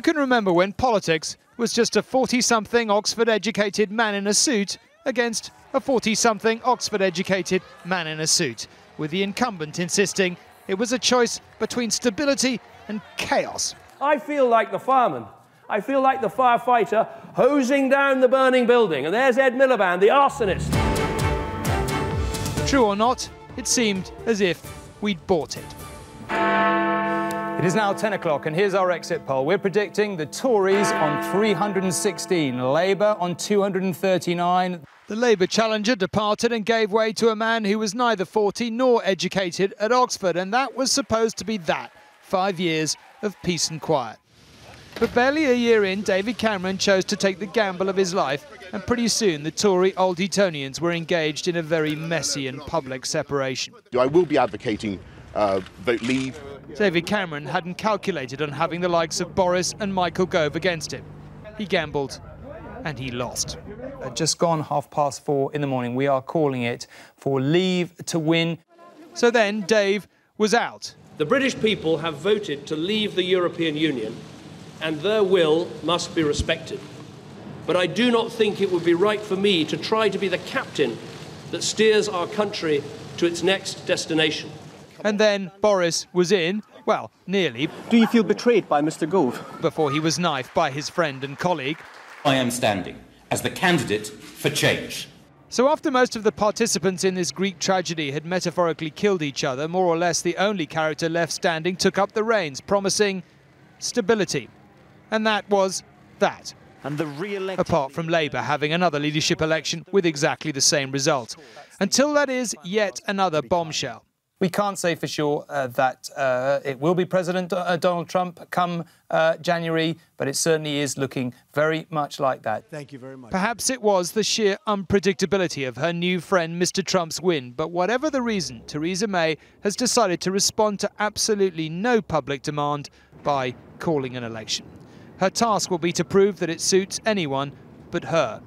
Who can remember when politics was just a 40-something Oxford-educated man in a suit against a 40-something Oxford-educated man in a suit, with the incumbent insisting it was a choice between stability and chaos? I feel like the fireman. I feel like the firefighter hosing down the burning building. And there's Ed Miliband, the arsonist. True or not, it seemed as if we'd bought it. It is now 10 o'clock, and here's our exit poll. We're predicting the Tories on 316, Labour on 239. The Labour challenger departed and gave way to a man who was neither 40 nor educated at Oxford, and that was supposed to be that. 5 years of peace and quiet. But barely a year in, David Cameron chose to take the gamble of his life, and pretty soon the Tory Old Etonians were engaged in a very messy and public separation. I will be advocating vote leave. David Cameron hadn't calculated on having the likes of Boris and Michael Gove against him. He gambled and he lost. Just gone 4:30 in the morning. We are calling it for Leave to Win. So then Dave was out. The British people have voted to leave the European Union, and their will must be respected. But I do not think it would be right for me to try to be the captain that steers our country to its next destination. And then Boris was in, well, nearly. Do you feel betrayed by Mr. Gove? Before he was knifed by his friend and colleague. I am standing as the candidate for change. So after most of the participants in this Greek tragedy had metaphorically killed each other, more or less the only character left standing took up the reins, promising stability. And that was that. And the apart from Labour having another leadership election with exactly the same result. Until that is yet another bombshell. We can't say for sure that it will be President Donald Trump come January, but it certainly is looking very much like that. Thank you very much. Perhaps it was the sheer unpredictability of her new friend Mr. Trump's win, but whatever the reason, Theresa May has decided to respond to absolutely no public demand by calling an election. Her task will be to prove that it suits anyone but her.